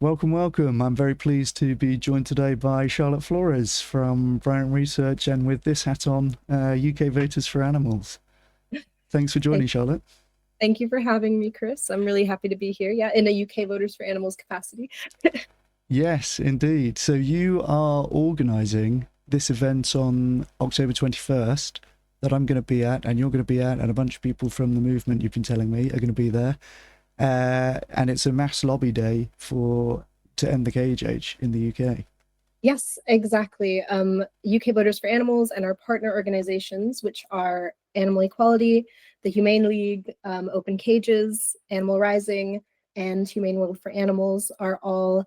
Welcome, welcome. I'm very pleased to be joined today by Charlotte Flores from Bryant Research and with this hat on, UK Voters for Animals. Thanks for joining, Thank, Charlotte. thank you for having me, Chris. I'm really happy to be here. Yeah, in a UK Voters for Animals capacity. Yes, indeed. So you are organising this event on October 21st that I'm going to be at and you're going to be at, and a bunch of people from the movement you've been telling me are going to be there. And it's a mass lobby day for to end the cage age in the UK. Yes, exactly. UK Voters for Animals and our partner organizations, which are Animal Equality, the Humane League, Open Cages, Animal Rising, and Humane World for Animals, are all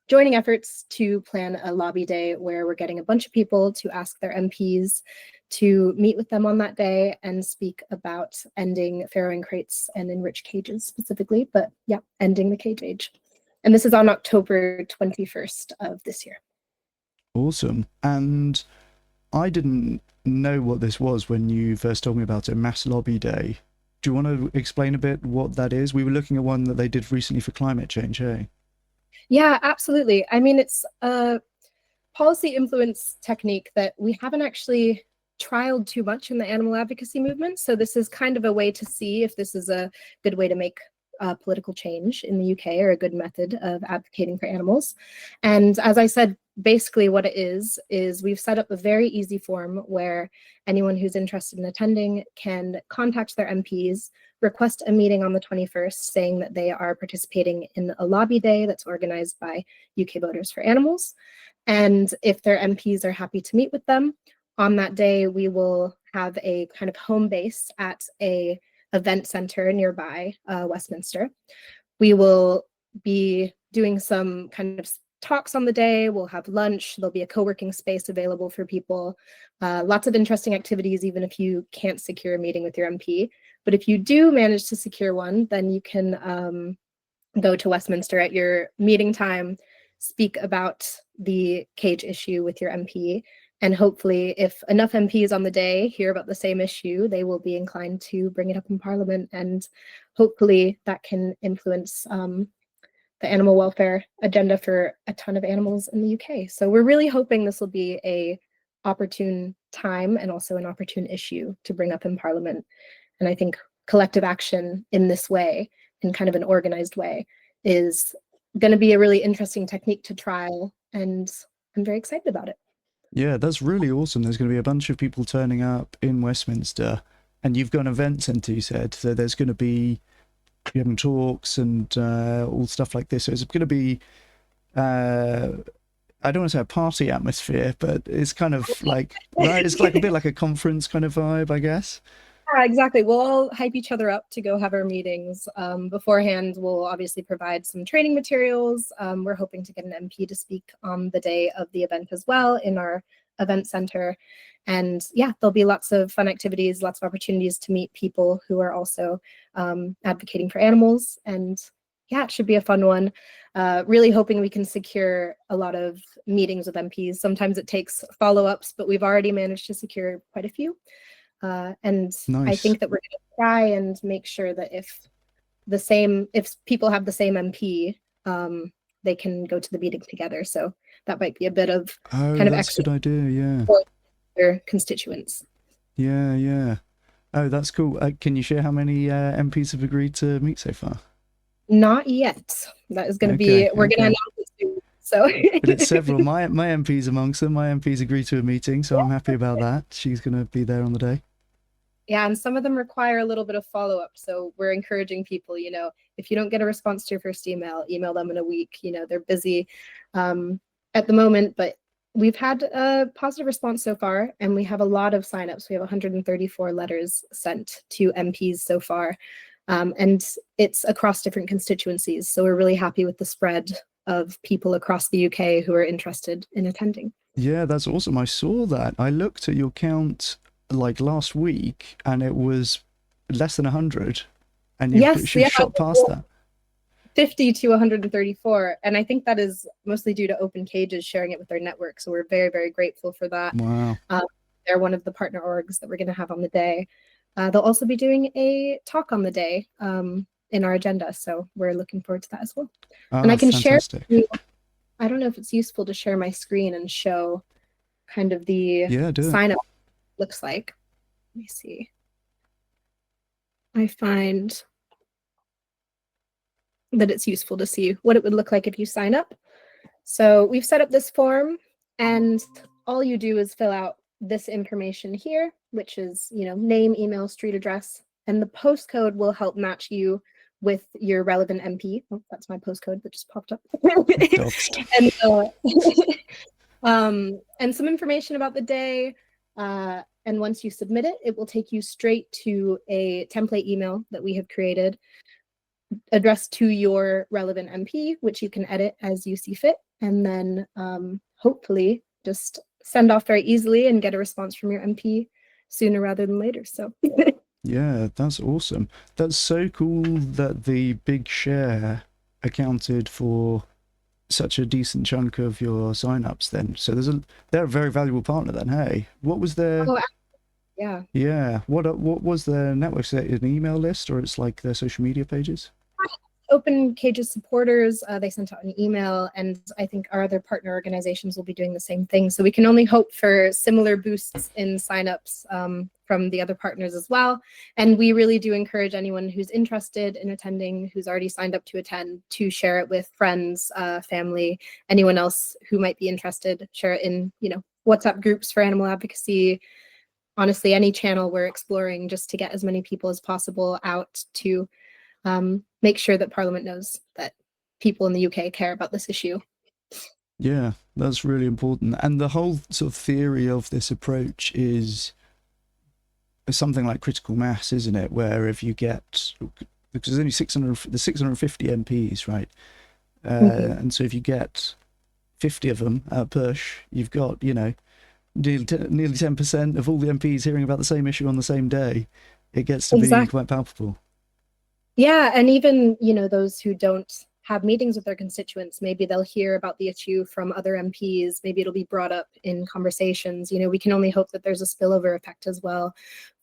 joining efforts to plan a lobby day where we're getting a bunch of people to ask their MPs to meet with them on that day and speak about ending farrowing crates and enriched cages specifically, but yeah, ending the cage age. And this is on October 21st of this year. Awesome. And I didn't know what this was when you first told me about it, Mass Lobby Day. Do you want to explain a bit what that is? We were looking at one that they did recently for climate change, hey? Yeah, absolutely. I mean, it's a policy influence technique that we haven't actually trialed too much in the animal advocacy movement. So this is kind of a way to see if this is a good way to make political change in the UK, or a good method of advocating for animals. And as I said, basically what it is we've set up a very easy form where anyone who's interested in attending can contact their MPs, request a meeting on the 21st saying that they are participating in a lobby day that's organized by UK Voters for Animals. And if their MPs are happy to meet with them on that day, we will have a kind of home base at a event center nearby Westminster. We will be doing some kind of talks on the day. We'll have lunch. There'll be a co-working space available for people. Lots of interesting activities, even if you can't secure a meeting with your MP. But if you do manage to secure one, then you can go to Westminster at your meeting time, speak about the cage issue with your MP, and hopefully, if enough MPs on the day hear about the same issue, they will be inclined to bring it up in Parliament, and hopefully that can influence the animal welfare agenda for a ton of animals in the UK. So we're really hoping this will be a opportune time and also an opportune issue to bring up in Parliament. And I think collective action in this way, in kind of an organized way, is going to be a really interesting technique to trial. And I'm very excited about it. Yeah, that's really awesome. There's going to be a bunch of people turning up in Westminster, and you've got an event centre, you said. So there's going to be talks and all stuff like this. So it's going to be, I don't want to say a party atmosphere, but it's kind of like, right? It's like a bit like a conference kind of vibe, I guess. Yeah, exactly. We'll all hype each other up to go have our meetings. Beforehand, we'll obviously provide some training materials. We're hoping to get an MP to speak on the day of the event as well in our event center. And yeah, there'll be lots of fun activities, lots of opportunities to meet people who are also advocating for animals. And yeah, it should be a fun one. Really hoping we can secure a lot of meetings with MPs. Sometimes it takes follow-ups, but we've already managed to secure quite a few. And I Nice. think that we're going to try and make sure that if people have the same MP, they can go to the meeting together. So that might be a bit of Oh, kind of that's a extra good idea. Yeah. for their constituents. Yeah, yeah. Oh, that's cool. Can you share how many MPs have agreed to meet so far? Not yet. That is going to Okay, be, we're going to okay. announce it soon. So But it's several. My MP's amongst them. My MP's agreed to a meeting, so I'm happy about that. She's going to be there on the day. yeah, and some of them require a little bit of follow-up. So we're encouraging people, if you don't get a response to your first email them in a week. They're busy at the moment, but we've had a positive response so far, and we have a lot of signups. We have 134 letters sent to MPs so far, and it's across different constituencies. So we're really happy with the spread of people across the UK who are interested in attending. Yeah, that's awesome. I saw that. I looked at your count like last week, and it was less than 100, and Yes, you've yeah, shot past that. 50 to 134. And I think that is mostly due to Open Cages sharing it with their network. So we're very, very grateful for that. Wow. They're one of the partner orgs that we're going to have on the day. They'll also be doing a talk on the day in our agenda. So we're looking forward to that as well. And Ah, I can share. fantastic. I don't know if it's useful to share my screen and show kind of the Yeah, do it. sign up looks like. Let me see. I find that it's useful to see what it would look like if you sign up. So we've set up this form, and all you do is fill out this information here, which is, name, email, street address, and the postcode will help match you with your relevant MP. Oh, that's my postcode that just popped up. and, and some information about the day. And once you submit it, it will take you straight to a template email that we have created addressed to your relevant MP, which you can edit as you see fit, and then hopefully just send off very easily and get a response from your MP sooner rather than later. So Yeah, that's awesome. That's so cool that the big share accounted for such a decent chunk of your signups then. So they're a very valuable partner then. Hey, what was their oh, yeah. Yeah, what was their network? Is it an email list or it's like their social media pages? Open Cages supporters, they sent out an email, and I think our other partner organizations will be doing the same thing. So we can only hope for similar boosts in signups from the other partners as well. And we really do encourage anyone who's interested in attending, who's already signed up to attend, to share it with friends, family, anyone else who might be interested. Share it in, WhatsApp groups for animal advocacy. Honestly, any channel we're exploring, just to get as many people as possible out to make sure that Parliament knows that people in the UK care about this issue. Yeah, that's really important. And the whole sort of theory of this approach is something like critical mass, isn't it? Where if you get, because there's only 650 MPs, right? And so if you get 50 of them at a push, you've got, nearly 10% of all the MPs hearing about the same issue on the same day. It gets to be quite palpable. Yeah, and even, those who don't have meetings with their constituents, maybe they'll hear about the issue from other MPs, maybe it'll be brought up in conversations. We can only hope that there's a spillover effect as well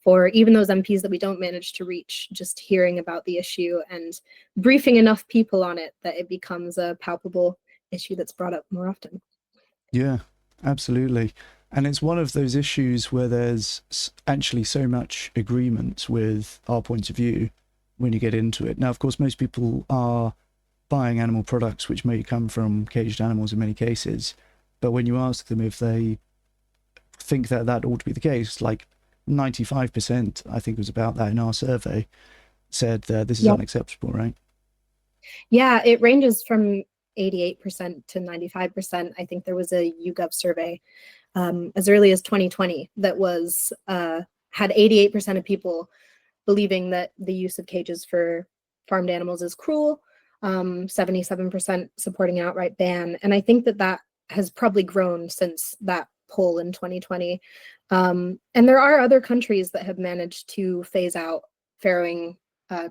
for even those MPs that we don't manage to reach, just hearing about the issue and briefing enough people on it that it becomes a palpable issue that's brought up more often. Yeah, absolutely. And it's one of those issues where there's actually so much agreement with our point of view when you get into it. Now, of course, most people are buying animal products which may come from caged animals in many cases, but when you ask them if they think that that ought to be the case, like 95%, I think it was about that in our survey, said this is unacceptable, right? Yeah, it ranges from 88% to 95%. I think there was a YouGov survey as early as 2020 that was had 88% of people believing that the use of cages for farmed animals is cruel, 77% supporting an outright ban. And I think that has probably grown since that poll in 2020. And there are other countries that have managed to phase out farrowing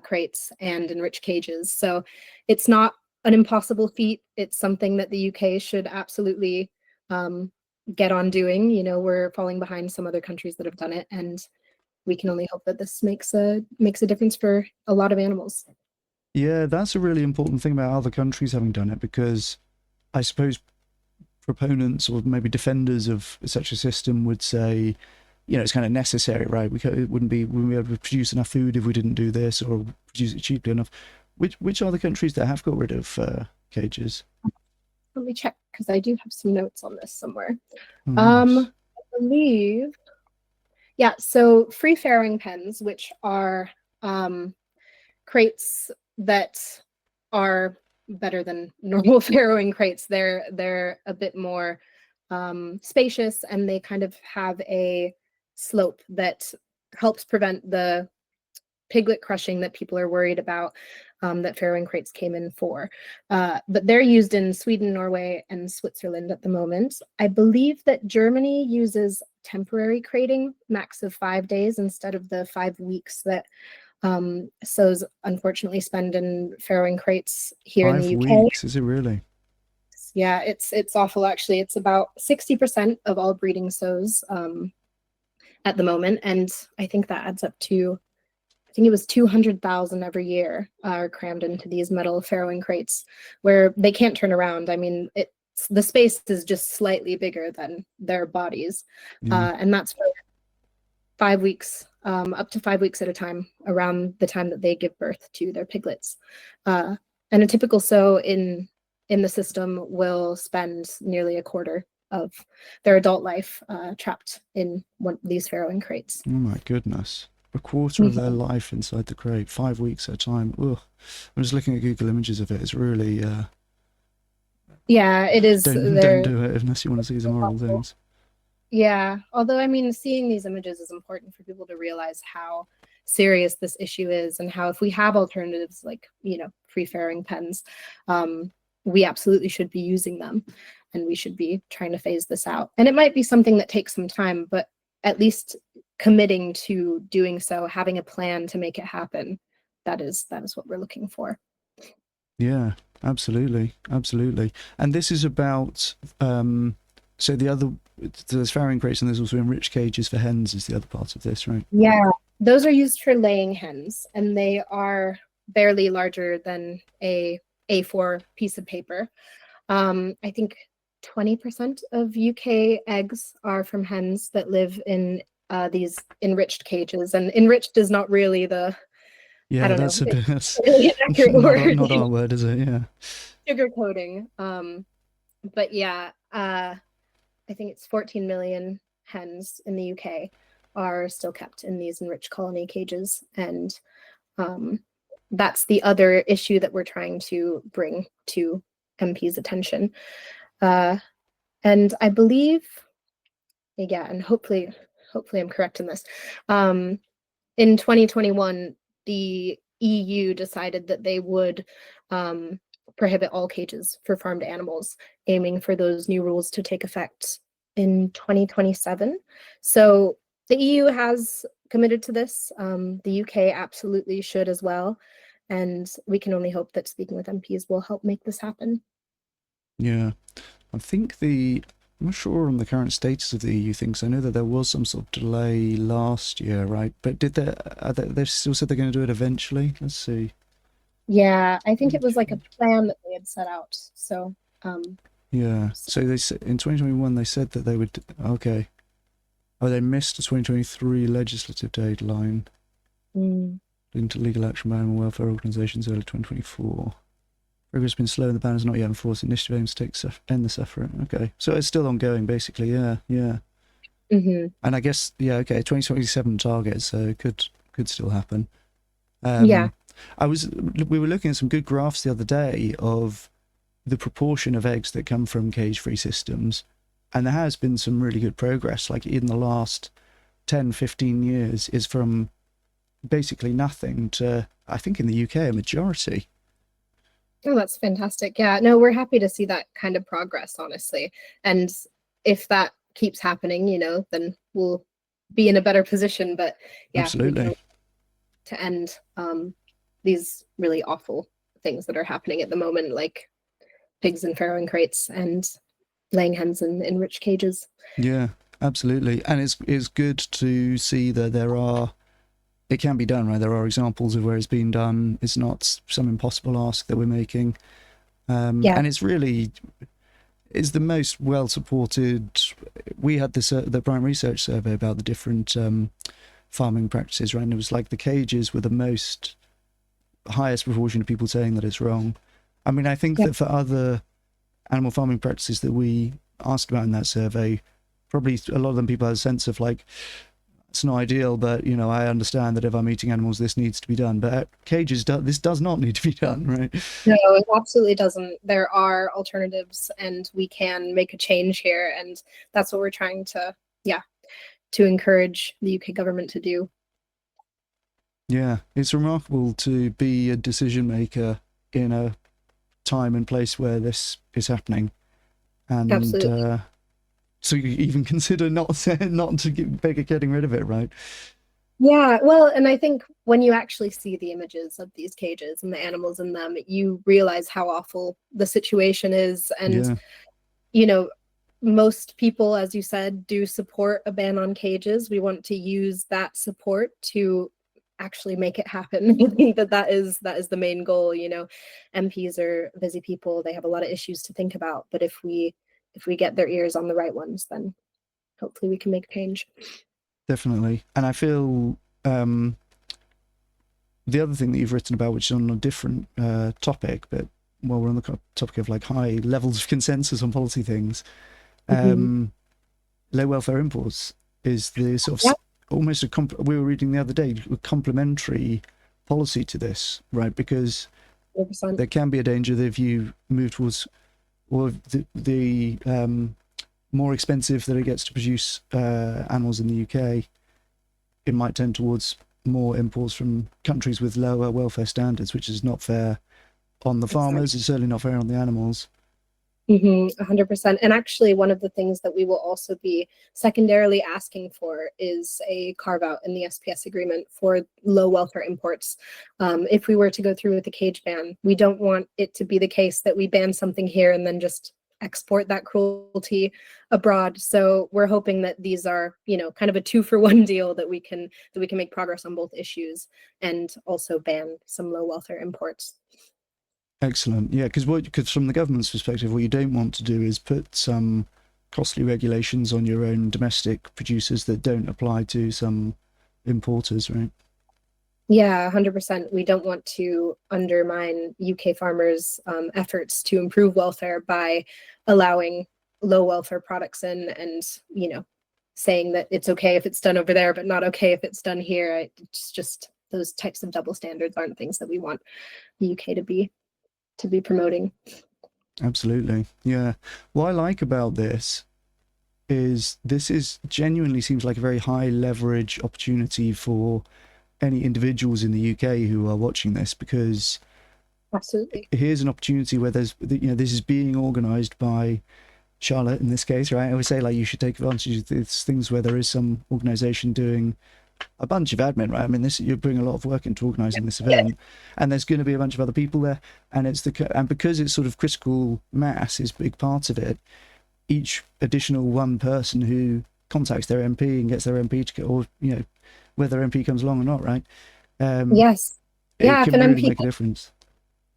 crates and enriched cages. So it's not an impossible feat. It's something that the UK should absolutely get on doing. We're falling behind some other countries that have done it, and we can only hope that this makes a difference for a lot of animals. Yeah, that's a really important thing about other countries having done it, because I suppose proponents or maybe defenders of such a system would say, it's kind of necessary, right? We wouldn't be able to produce enough food if we didn't do this, or produce it cheaply enough. Which are the countries that have got rid of cages? Let me check, because I do have some notes on this somewhere. Oh, nice. I believe, yeah, so free farrowing pens, which are crates that are better than normal farrowing crates. They're a bit more spacious, and they kind of have a slope that helps prevent the piglet crushing that people are worried about, that farrowing crates came in for. But they're used in Sweden, Norway, and Switzerland at the moment. I believe that Germany uses temporary crating, max of 5 days, instead of the 5 weeks that sows unfortunately spend in farrowing crates here in the UK. 5 weeks, is it really? Yeah, it's awful, actually. It's about 60% of all breeding sows at the moment, and I think that adds up to I think it was 200,000 every year are crammed into these metal farrowing crates where they can't turn around. I mean, the space is just slightly bigger than their bodies. Yeah. And that's for 5 weeks, up to 5 weeks at a time, around the time that they give birth to their piglets. And a typical sow in the system will spend nearly a quarter of their adult life trapped in one of these farrowing crates. Oh my goodness. A quarter of their life inside the crate, 5 weeks at a time. Ugh. I'm just looking at Google images of it. It's really Yeah, it is. don't do it unless you want to see some horrible things. Yeah, although I mean, seeing these images is important for people to realize how serious this issue is, and how if we have alternatives like, free farrowing pens, we absolutely should be using them, and we should be trying to phase this out. And it might be something that takes some time, but at least committing to doing so, having a plan to make it happen, that is what we're looking for. Yeah, absolutely, absolutely. And this is about so there's farrowing crates and there's also enriched cages for hens is the other part of this, right? Yeah, those are used for laying hens, and they are barely larger than a A4 piece of paper. I think 20% of UK eggs are from hens that live in these enriched cages, and enriched is not really the, Yeah, I don't that's know, a bit that's really an accurate word. not our word, is it? Yeah. Sugar coating. But yeah, I think it's 14 million hens in the UK are still kept in these enriched colony cages. And that's the other issue that we're trying to bring to MP's attention. And I believe, yeah, and hopefully I'm correct in this. In 2021, the EU decided that they would prohibit all cages for farmed animals, aiming for those new rules to take effect in 2027. So the EU has committed to this. The UK absolutely should as well. And we can only hope that speaking with MPs will help make this happen. Yeah. I think I'm not sure on the current status of the EU thing, 'cause I know that there was some sort of delay last year, right? But they still said they're going to do it eventually? Let's see. Yeah, I think it was like a plan that they had set out. So, yeah. So they said in 2021 they said that they would. Okay. Oh, they missed the 2023 legislative deadline. Into legal action by animal welfare organisations early 2024. Progress has been slow and the ban is not yet enforced. Initiative aims to end the suffering. Okay, so it's still ongoing, basically. Yeah. Mm-hmm. And I guess, yeah, okay, 2027 target, so it could still happen. Yeah. We were looking at some good graphs the other day of the proportion of eggs that come from cage-free systems, and there has been some really good progress. Like in the last 10, 15 years, is from basically nothing to, I think in the UK, a majority. Oh, that's fantastic. Yeah, no, we're happy to see that kind of progress, honestly. And if that keeps happening, then we'll be in a better position. But yeah, absolutely, to end these really awful things that are happening at the moment, like pigs in farrowing crates and laying hens in enriched cages. Yeah, absolutely. And it's good to see that it can be done, right? There are examples of where it's been done. It's not some impossible ask that we're making. And it's the most well supported. We had the Bryant research survey about the different farming practices, right? And it was like the cages were the highest proportion of people saying that it's wrong. I mean, I think that for other animal farming practices that we asked about in that survey, probably a lot of them people had a sense of like, it's not ideal, but I understand that if I'm eating animals, this needs to be done. But at cages, this does not need to be done, right? No, it absolutely doesn't. There are alternatives, and we can make a change here, and that's what we're trying to encourage the UK government to do. Yeah, it's remarkable to be a decision maker in a time and place where this is happening, and absolutely. So you even consider not getting rid of it, right? Yeah, well, and I think when you actually see the images of these cages and the animals in them, you realize how awful the situation is. And, most people, as you said, do support a ban on cages. We want to use that support to actually make it happen. I think that is the main goal. MPs are busy people, they have a lot of issues to think about, but if we get their ears on the right ones, then hopefully we can make change. Definitely. And I feel the other thing that you've written about, which is on a different topic, but while we're on the topic of like high levels of consensus on policy things, low welfare imports is the sort of almost we were reading the other day, a complementary policy to this, right? Because 100%. there can be a danger that if you move towards, or the more expensive that it gets to produce animals in the UK, it might tend towards more imports from countries with lower welfare standards, which is not fair on the farmers. It's certainly not fair on the animals. 100%. And actually, one of the things that we will also be secondarily asking for is a carve out in the SPS agreement for low welfare imports. If we were to go through with the cage ban, we don't want it to be the case that we ban something here and then just export that cruelty abroad. So we're hoping that these are, kind of a 2-for-1 deal, that we can make progress on both issues and also ban some low welfare imports. Excellent. Yeah, because from the government's perspective, what you don't want to do is put some costly regulations on your own domestic producers that don't apply to some importers, right? Yeah, 100%. We don't want to undermine UK farmers' efforts to improve welfare by allowing low welfare products in, and saying that it's okay if it's done over there, but not okay if it's done here. It's just those types of double standards aren't things that we want the UK to be promoting. Absolutely. Yeah. What I like about this is genuinely seems like a very high leverage opportunity for any individuals in the UK who are watching this, because Absolutely. Here's an opportunity where this is being organized by Charlotte in this case, right? I always say, like, you should take advantage of these things where there is some organization doing a bunch of admin, right? I mean, you're putting a lot of work into organizing this event, and there's going to be a bunch of other people there, and because it's sort of critical mass is a big part of it. Each additional one person who contacts their MP and gets their MP to go, or whether their MP comes along or not, right? Yes. It can really make a difference.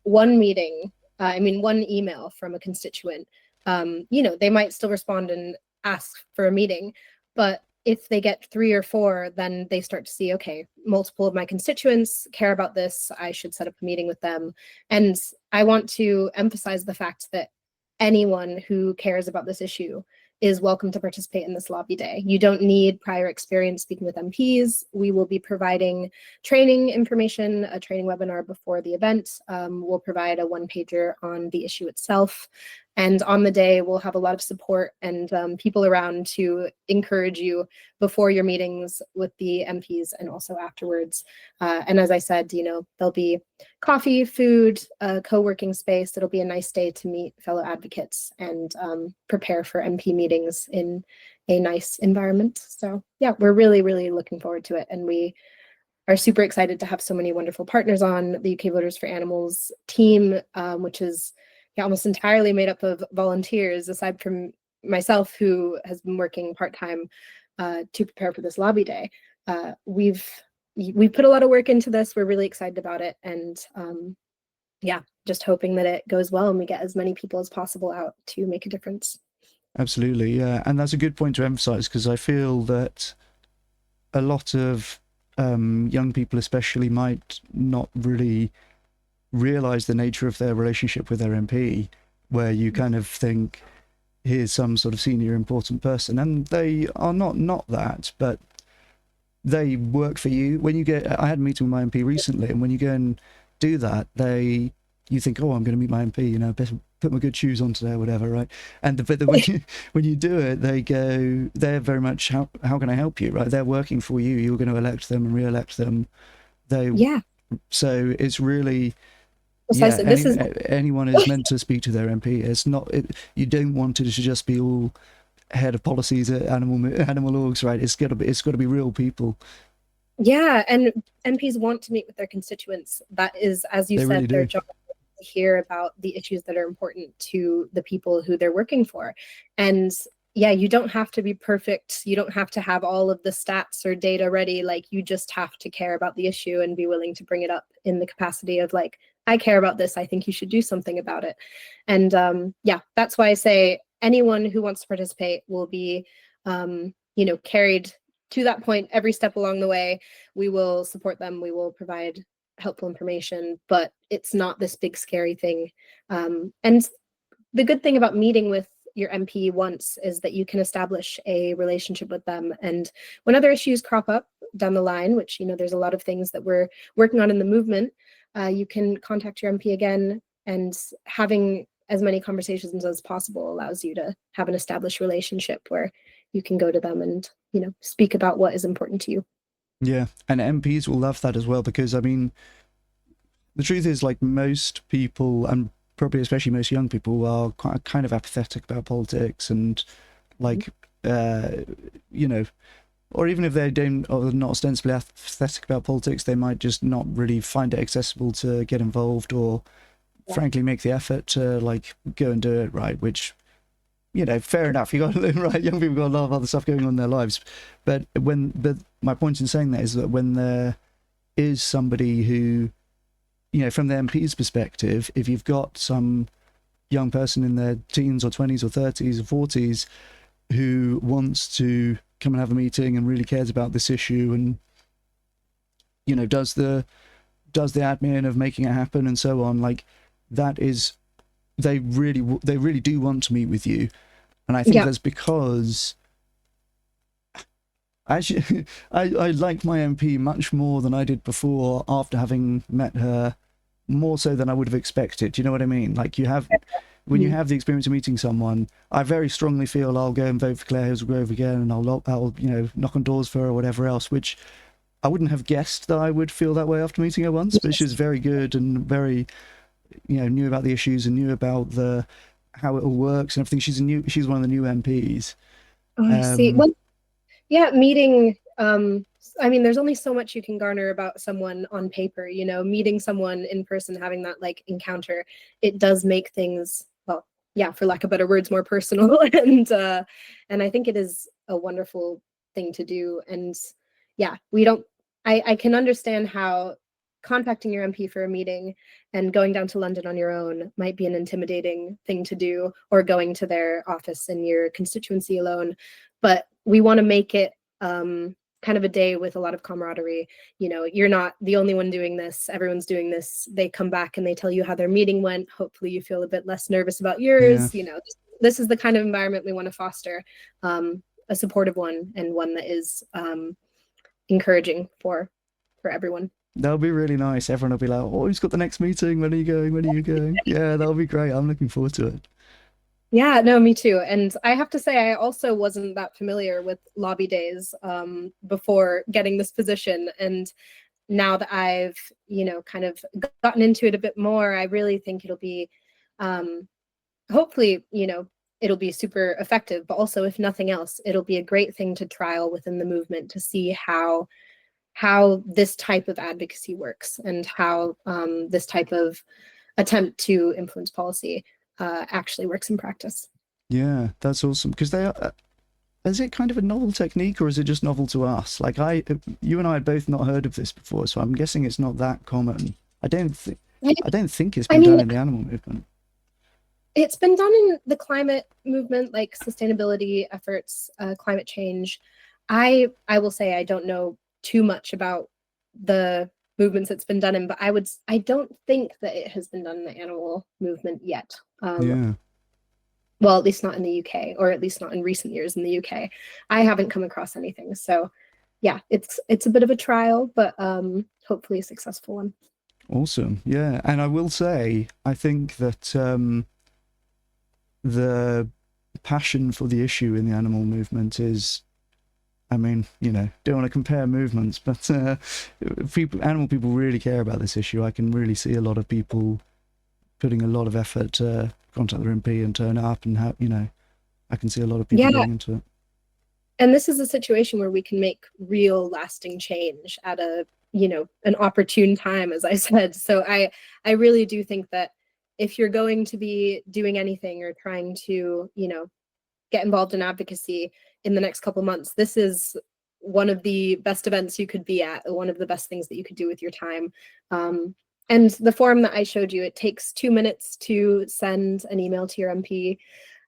One meeting, one email from a constituent, they might still respond and ask for a meeting, but if they get 3 or 4, then they start to see, okay, multiple of my constituents care about this, I should set up a meeting with them. And I want to emphasize the fact that anyone who cares about this issue is welcome to participate in this lobby day. You don't need prior experience speaking with MPs. We will be providing training information, a training webinar before the event. We'll provide a 1-pager on the issue itself. And on the day, we'll have a lot of support and people around to encourage you before your meetings with the MPs and also afterwards. And as I said, there'll be coffee, food, a co-working space. It'll be a nice day to meet fellow advocates and prepare for MP meetings in a nice environment. So yeah, we're really, really looking forward to it. And we are super excited to have so many wonderful partners on the UK Voters for Animals team, which is almost entirely made up of volunteers, aside from myself, who has been working part-time to prepare for this lobby day. We've put a lot of work into this. We're really excited about it. And just hoping that it goes well and we get as many people as possible out to make a difference. Absolutely, yeah. And that's a good point to emphasize, because I feel that a lot of young people especially might not really realize the nature of their relationship with their MP, where you kind of think, here's some sort of senior important person, and they are not that, but they work for you. I had a meeting with my MP recently, and when you go and do that, you think, oh, I'm going to meet my MP, better put my good shoes on today or whatever, right? And when you do it, they're very much, how can I help you, right? They're working for you. You're going to elect them and re-elect them. So it's really, anyone is meant to speak to their MP. It's not. You don't want it to just be all head of policies at animal orgs, right? It's got to be real people. Yeah, and MPs want to meet with their constituents. That is, as you said, really their job to hear about the issues that are important to the people who they're working for. And yeah, you don't have to be perfect. You don't have to have all of the stats or data ready. Like, you just have to care about the issue and be willing to bring it up in the capacity of like, I care about this. I think you should do something about it. And yeah, that's why I say anyone who wants to participate will be, carried to that point every step along the way. We will support them. We will provide helpful information, but it's not this big scary thing. And the good thing about meeting with your MP once is that you can establish a relationship with them. And when other issues crop up down the line, which, there's a lot of things that we're working on in the movement, you can contact your MP again, and having as many conversations as possible allows you to have an established relationship where you can go to them and, speak about what is important to you. Yeah, and MPs will love that as well, because I mean, the truth is, like, most people, and probably especially most young people, are kind of apathetic about politics, and like, you know, or even if they don't, or not ostensibly apathetic about politics, they might just not really find it accessible to get involved, or Yeah. frankly make the effort to like go and do it right. Which, fair enough. You got right. Young people got a lot of other stuff going on in their lives, but my point in saying that is that when there is somebody who, from the MP's perspective, if you've got some young person in their teens or 20s or 30s or 40s who wants to come and have a meeting and really cares about this issue, and does the admin of making it happen and so on, like, that is, they really do want to meet with you. And I think Yeah. that's because actually I like my MP much more than I did before, after having met her, more so than I would have expected. Do you know what I mean? Like, when you have the experience of meeting someone, I very strongly feel I'll go and vote for Claire Hillsgrove again, and I'll knock on doors for her or whatever else, which I wouldn't have guessed that I would feel that way after meeting her once. But she was very good and very, knew about the issues and knew about how it all works and everything. She's one of the new MPs. Oh, I see. Well, yeah, meeting, I mean, there's only so much you can garner about someone on paper. Meeting someone in person, having that like encounter, it does make things, well, yeah, for lack of better words, more personal. And I think it is a wonderful thing to do. And yeah, I can understand how contacting your MP for a meeting and going down to London on your own might be an intimidating thing to do, or going to their office in your constituency alone. But we want to make it kind of a day with a lot of camaraderie. You're not the only one doing this. Everyone's doing this. They come back and they tell you how their meeting went. Hopefully you feel a bit less nervous about yours. This is the kind of environment we want to foster, a supportive one, and one that is encouraging for everyone. That'll be really nice. Everyone will be like, "Oh, who's got the next meeting? When are you going? When are you going?" Yeah, that'll be great. I'm looking forward to it. Yeah, no, me too. And I have to say, I also wasn't that familiar with lobby days before getting this position. And now that I've, kind of gotten into it a bit more, I really think it'll be, hopefully, it'll be super effective. But also, if nothing else, it'll be a great thing to trial within the movement to see how this type of advocacy works, and how this type of attempt to influence policy actually works in practice. Yeah, that's awesome. Because they are. Is it kind of a novel technique, or is it just novel to us? Like, you and I had both not heard of this before, so I'm guessing it's not that common. I don't think it's I been done mean, in the animal movement. it's been done in the climate movement, like sustainability efforts, climate change. I will say I don't know too much about the movements it's been done in, but I don't think that it has been done in the animal movement yet. Yeah. Well, at least not in the UK, or at least not in recent years in the UK. I haven't come across anything. So yeah, it's a bit of a trial, but hopefully a successful one. Awesome. Yeah, and I will say, I think that the passion for the issue in the animal movement is, I mean, don't want to compare movements, but animal people really care about this issue. I can really see a lot of people putting a lot of effort to contact their MP and turn up, and I can see a lot of people getting into it. And this is a situation where we can make real lasting change at an opportune time, as I said. So I really do think that if you're going to be doing anything or trying to, get involved in advocacy in the next couple months, this is one of the best events you could be at, one of the best things that you could do with your time. And the form that I showed you, it takes 2 minutes to send an email to your MP.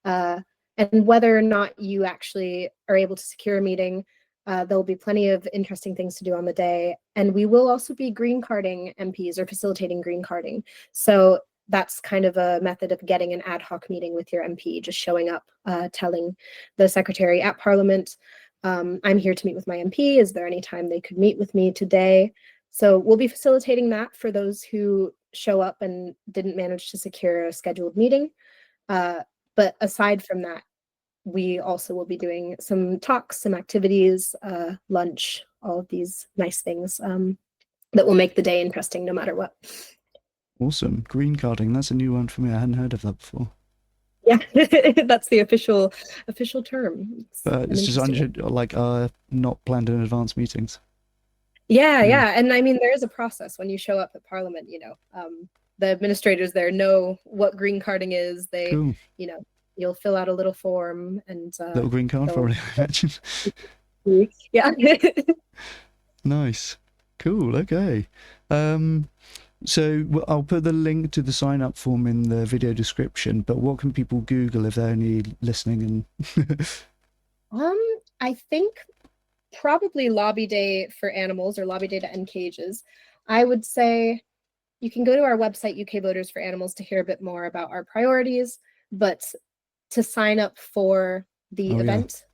And whether or not you actually are able to secure a meeting, there'll be plenty of interesting things to do on the day. And we will also be green carding MPs or facilitating green carding. So that's kind of a method of getting an ad hoc meeting with your MP, just showing up, telling the secretary at Parliament, I'm here to meet with my MP. Is there any time they could meet with me today? So we'll be facilitating that for those who show up and didn't manage to secure a scheduled meeting. But aside from that, we also will be doing some talks, some activities, lunch, all of these nice things that will make the day interesting no matter what. Awesome. Green carding. That's a new one for me. I hadn't heard of that before. Yeah, that's the official term. It's just like not planned in advance meetings. Yeah. And I mean, there is a process when you show up at Parliament, the administrators there know what green carding is. They, cool. You'll fill out a little form and little green card, probably, I imagine. Yeah. Nice. Cool. Okay. So I'll put the link to the sign up form in the video description, but what can people Google if they're only listening? And I think probably Lobby Day for Animals or Lobby Day to End Cages. I would say you can go to our website, UK Voters for Animals, to hear a bit more about our priorities, but to sign up for the event,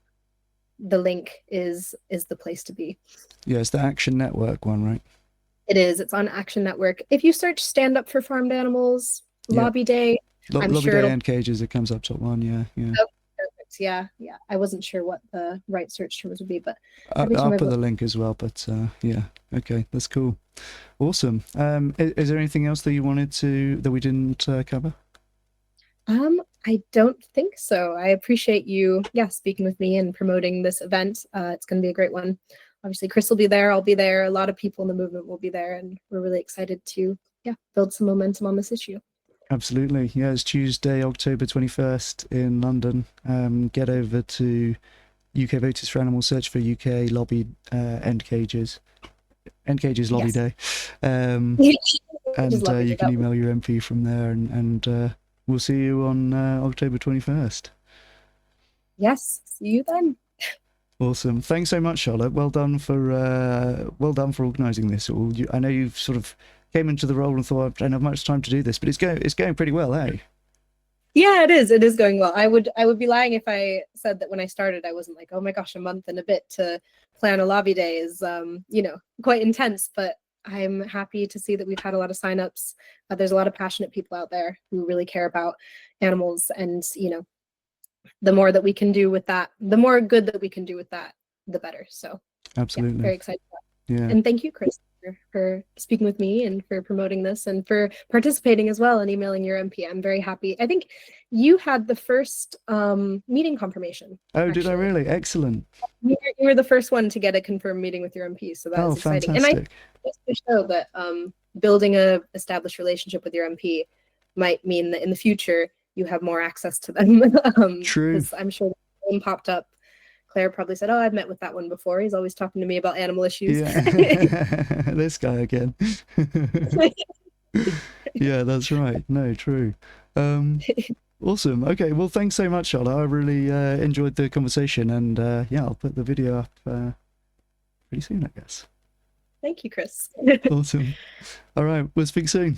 the link is the place to be. Yeah, it's the Action Network one, right? It is. It's on Action Network. If you search Stand Up for Farmed Animals, Lobby Day, I'm Lobby sure Day End Cages, it comes up top one, yeah. Oh, perfect. Yeah. I wasn't sure what the right search terms would be, but I'll put the link as well, but yeah, okay, that's cool. Awesome. Is there anything else that you wanted that we didn't cover? I don't think so. I appreciate you, speaking with me and promoting this event. It's going to be a great one. Obviously, Chris will be there. I'll be there. A lot of people in the movement will be there, and we're really excited to, build some momentum on this issue. Absolutely. Yeah, it's Tuesday, October 21st in London. Get over to UK Voters for Animals, search for UK Lobby End Cages. End Cages Lobby Day. And you can email your MP from there, and we'll see you on October 21st. Yes, see you then. Awesome. Thanks so much, Charlotte. Well done for organising this all. I know you've sort of came into the role and thought, I don't have much time to do this, but it's going pretty well, eh? Yeah, it is. It is going well. I would be lying if I said that when I started, I wasn't like, oh my gosh, a month and a bit to plan a lobby day is, quite intense. But I'm happy to see that we've had a lot of signups. There's a lot of passionate people out there who really care about animals, and the more that we can do with that, the more good that we can do with that, the better. So absolutely, very excited about it. Yeah. And thank you, Chris, for speaking with me and for promoting this and for participating as well and emailing your MP. I'm very happy. I think you had the first meeting confirmation. Oh, actually. Did I really? Excellent. You were the first one to get a confirmed meeting with your MP, so that was exciting. Fantastic. And I just to show that building a established relationship with your MP might mean that in the future you have more access to them. True. I'm sure the name popped up. Claire probably said, oh, I've met with that one before. He's always talking to me about animal issues. Yeah. This guy again. Yeah, that's right. No, true. Awesome. Okay, well, thanks so much, Charlotte. I really enjoyed the conversation, and I'll put the video up pretty soon, I guess. Thank you, Chris. Awesome. All right, we'll speak soon.